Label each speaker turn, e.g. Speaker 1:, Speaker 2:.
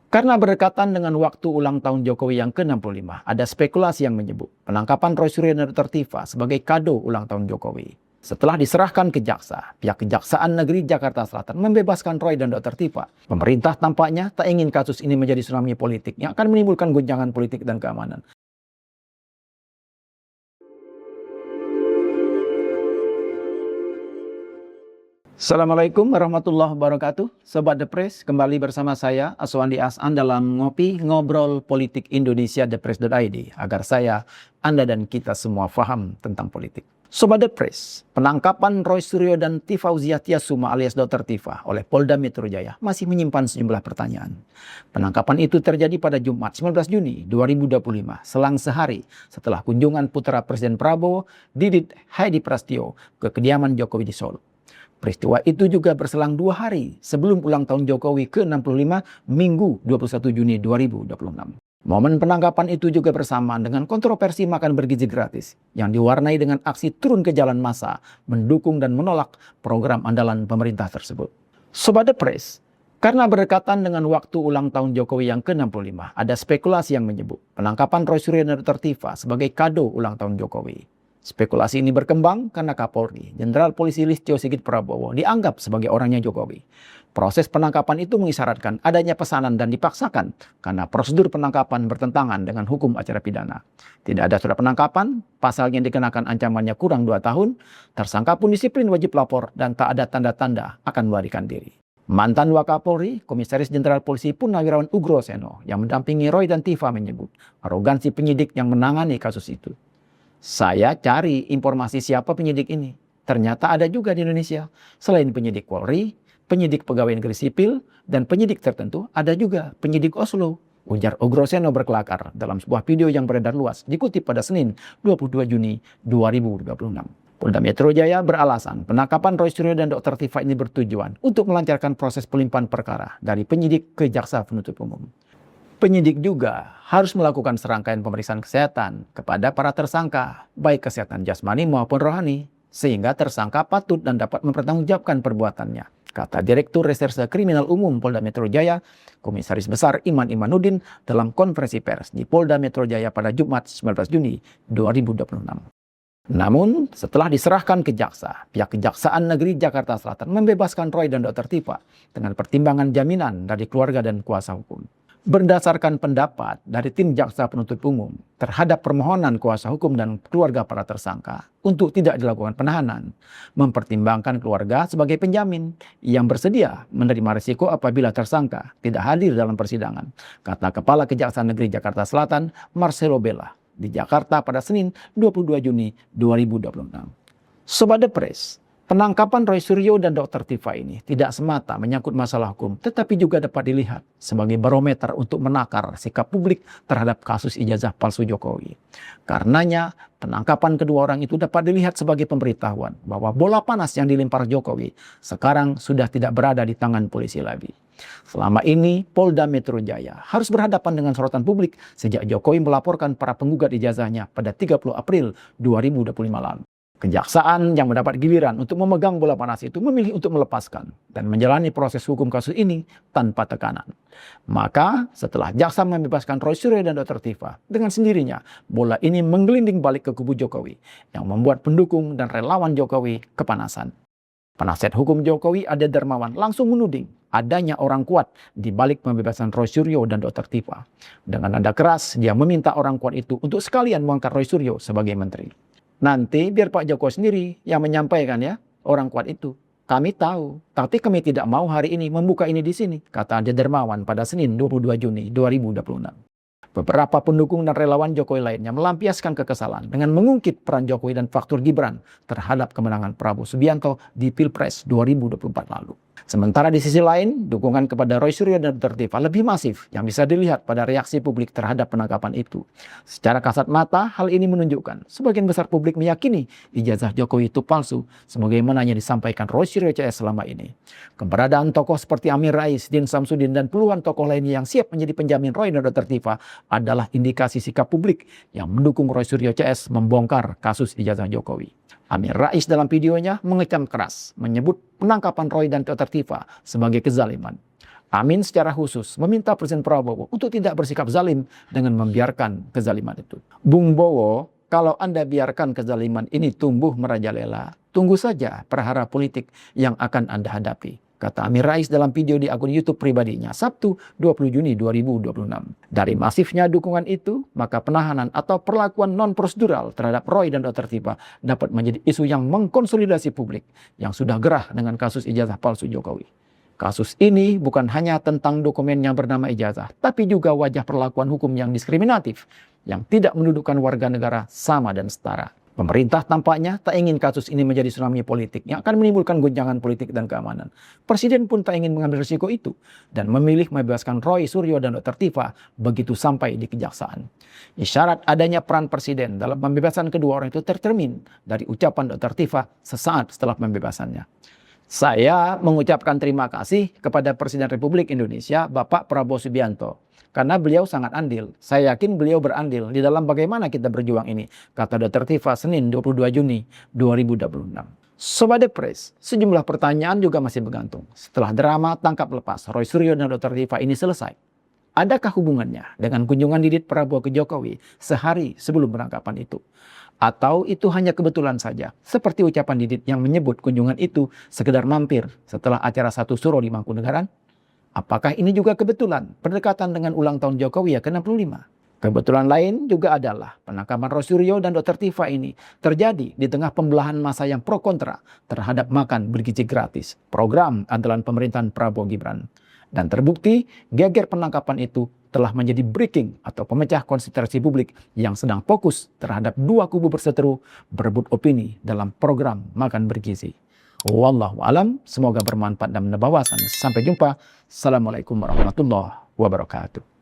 Speaker 1: Karena berdekatan dengan waktu ulang tahun Jokowi yang ke-65, ada spekulasi yang menyebut penangkapan Roy Suryo dan Dr. Tiva sebagai kado ulang tahun Jokowi. Setelah diserahkan ke jaksa, pihak Kejaksaan Negeri Jakarta Selatan membebaskan Roy dan Dr. Tiva. Pemerintah tampaknya tak ingin kasus ini menjadi tsunami politik yang akan menimbulkan gonjangan politik dan keamanan. Assalamualaikum warahmatullahi wabarakatuh. Sobat The Press, kembali bersama saya Aswandi As'an dalam ngobrol politik Indonesia ThePress.id agar saya, Anda dan kita semua paham tentang politik. Sobat The Press, penangkapan Roy Suryo dan Tiva Tiasuma alias Dr. Tiva oleh Polda Metro Jaya masih menyimpan sejumlah pertanyaan. Penangkapan itu terjadi pada Jumat 19 Juni 2025, selang sehari setelah kunjungan putra Presiden Prabowo, Didit Haidi Prastio, ke kediaman Jokowi di Solo. Peristiwa itu juga berselang 2 hari sebelum ulang tahun Jokowi ke-65, Minggu 21 Juni 2026. Momen penangkapan itu juga bersamaan dengan kontroversi makan bergizi gratis yang diwarnai dengan aksi turun ke jalan massa mendukung dan menolak program andalan pemerintah tersebut. Sobat The Press, karena berdekatan dengan waktu ulang tahun Jokowi yang ke-65, ada spekulasi yang menyebut penangkapan Roy Suryo dan Dr. Tiva sebagai kado ulang tahun Jokowi. Spekulasi ini berkembang karena Kapolri, Jenderal Polisi Listio Sigit Prabowo, dianggap sebagai orangnya Jokowi. Proses penangkapan itu mengisyaratkan adanya pesanan dan dipaksakan karena prosedur penangkapan bertentangan dengan hukum acara pidana. Tidak ada surat penangkapan, pasal yang dikenakan ancamannya kurang 2 tahun, tersangka pun disiplin wajib lapor dan tak ada tanda-tanda akan melarikan diri. Mantan Wakapolri, Komisaris Jenderal Polisi Purnawirawan Ugroseno yang mendampingi Roy dan Tiva menyebut arogansi penyidik yang menangani kasus itu. Saya cari informasi siapa penyidik ini. Ternyata ada juga di Indonesia. Selain penyidik Polri, penyidik pegawai negeri sipil, dan penyidik tertentu, ada juga penyidik Oslo. Ujar Ugroseno berkelakar dalam sebuah video yang beredar luas, dikutip pada Senin 22 Juni 2026. Polda Metro Jaya beralasan penangkapan Roy Suryo dan Dr. Tiva ini bertujuan untuk melancarkan proses pelimpahan perkara dari penyidik ke jaksa penuntut umum. Penyidik juga harus melakukan serangkaian pemeriksaan kesehatan kepada para tersangka, baik kesehatan jasmani maupun rohani, sehingga tersangka patut dan dapat mempertanggungjawabkan perbuatannya, kata Direktur Reserse Kriminal Umum Polda Metro Jaya, Komisaris Besar Iman Imanuddin dalam konferensi pers di Polda Metro Jaya pada Jumat 19 Juni 2026. Namun, setelah diserahkan ke jaksa, pihak Kejaksaan Negeri Jakarta Selatan membebaskan Roy dan Dr. Tiva dengan pertimbangan jaminan dari keluarga dan kuasa hukum. Berdasarkan pendapat dari tim jaksa penuntut umum terhadap permohonan kuasa hukum dan keluarga para tersangka untuk tidak dilakukan penahanan, mempertimbangkan keluarga sebagai penjamin yang bersedia menerima risiko apabila tersangka tidak hadir dalam persidangan, kata Kepala Kejaksaan Negeri Jakarta Selatan Marcelo Bella di Jakarta pada Senin 22 Juni 2026. Sobat The Press, penangkapan Roy Suryo dan Dr. Tiva ini tidak semata menyangkut masalah hukum, tetapi juga dapat dilihat sebagai barometer untuk menakar sikap publik terhadap kasus ijazah palsu Jokowi. Karenanya, penangkapan kedua orang itu dapat dilihat sebagai pemberitahuan bahwa bola panas yang dilempar Jokowi sekarang sudah tidak berada di tangan polisi lagi. Selama ini, Polda Metro Jaya harus berhadapan dengan sorotan publik sejak Jokowi melaporkan para penggugat ijazahnya pada 30 April 2025 lalu. Kejaksaan yang mendapat giliran untuk memegang bola panas itu memilih untuk melepaskan dan menjalani proses hukum kasus ini tanpa tekanan. Maka setelah jaksa membebaskan Roy Suryo dan Dr. Tiva, dengan sendirinya bola ini menggelinding balik ke kubu Jokowi yang membuat pendukung dan relawan Jokowi kepanasan. Penasihat hukum Jokowi Ade Darmawan langsung menuding adanya orang kuat di balik pembebasan Roy Suryo dan Dr. Tiva. Dengan nada keras, dia meminta orang kuat itu untuk sekalian mengangkat Roy Suryo sebagai menteri. Nanti biar Pak Jokowi sendiri yang menyampaikan ya, orang kuat itu. Kami tahu, tapi kami tidak mau hari ini membuka ini di sini, kata Ade Darmawan pada Senin 22 Juni 2026. Beberapa pendukung dan relawan Jokowi lainnya melampiaskan kekesalan dengan mengungkit peran Jokowi dan faktor Gibran terhadap kemenangan Prabowo Subianto di Pilpres 2024 lalu. Sementara di sisi lain, dukungan kepada Roy Suryo dan Dr. Tiva lebih masif yang bisa dilihat pada reaksi publik terhadap penangkapan itu. Secara kasat mata, hal ini menunjukkan sebagian besar publik meyakini ijazah Jokowi itu palsu, sebagaimana yang disampaikan Roy Suryo CS selama ini. Keberadaan tokoh seperti Amin Rais, Din Samsudin, dan puluhan tokoh lainnya yang siap menjadi penjamin Roy dan Dr. Tiva adalah indikasi sikap publik yang mendukung Roy Suryo CS membongkar kasus ijazah Jokowi. Amin Rais dalam videonya mengecam keras, menyebut penangkapan Roy dan Dr. Tiva sebagai kezaliman. Amin secara khusus meminta Presiden Prabowo untuk tidak bersikap zalim dengan membiarkan kezaliman itu. Bung Bowo, kalau Anda biarkan kezaliman ini tumbuh merajalela, tunggu saja perhara politik yang akan Anda hadapi, kata Amin Rais dalam video di akun YouTube pribadinya Sabtu 20 Juni 2026. Dari masifnya dukungan itu, maka penahanan atau perlakuan non-prosedural terhadap Roy dan Dr. Tifa dapat menjadi isu yang mengkonsolidasi publik yang sudah gerah dengan kasus ijazah palsu Jokowi. Kasus ini bukan hanya tentang dokumen yang bernama ijazah, tapi juga wajah perlakuan hukum yang diskriminatif, yang tidak mendudukkan warga negara sama dan setara. Pemerintah tampaknya tak ingin kasus ini menjadi tsunami politik yang akan menimbulkan goncangan politik dan keamanan. Presiden pun tak ingin mengambil risiko itu dan memilih membebaskan Roy Suryo dan Dr. Tifa begitu sampai di kejaksaan. Isyarat adanya peran Presiden dalam pembebasan kedua orang itu tercermin dari ucapan Dr. Tifa sesaat setelah pembebasannya. Saya mengucapkan terima kasih kepada Presiden Republik Indonesia, Bapak Prabowo Subianto. Karena beliau sangat andil. Saya yakin beliau berandil di dalam bagaimana kita berjuang ini, kata Dr. Tifa Senin 22 Juni 2026. Sobat The Press, sejumlah pertanyaan juga masih bergantung. Setelah drama tangkap lepas Roy Suryo dan Dr. Tifa ini selesai, adakah hubungannya dengan kunjungan Didit Prabowo ke Jokowi sehari sebelum penangkapan itu? Atau itu hanya kebetulan saja, seperti ucapan Didit yang menyebut kunjungan itu sekedar mampir setelah acara satu suro di Mangkunegaran? Apakah ini juga kebetulan berdekatan dengan ulang tahun Jokowi yang ke-65? Kebetulan lain juga adalah penangkapan Roy Suryo dan Dr. Tifa ini terjadi di tengah pembelahan massa yang pro kontra terhadap makan bergizi gratis, program andalan pemerintahan Prabowo Gibran. Dan terbukti geger penangkapan itu telah menjadi breaking atau pemecah konsentrasi publik yang sedang fokus terhadap dua kubu berseteru berebut opini dalam program makan bergizi. Wallahu alam, semoga bermanfaat dan menambah wawasan. Sampai jumpa. Assalamualaikum warahmatullahi wabarakatuh.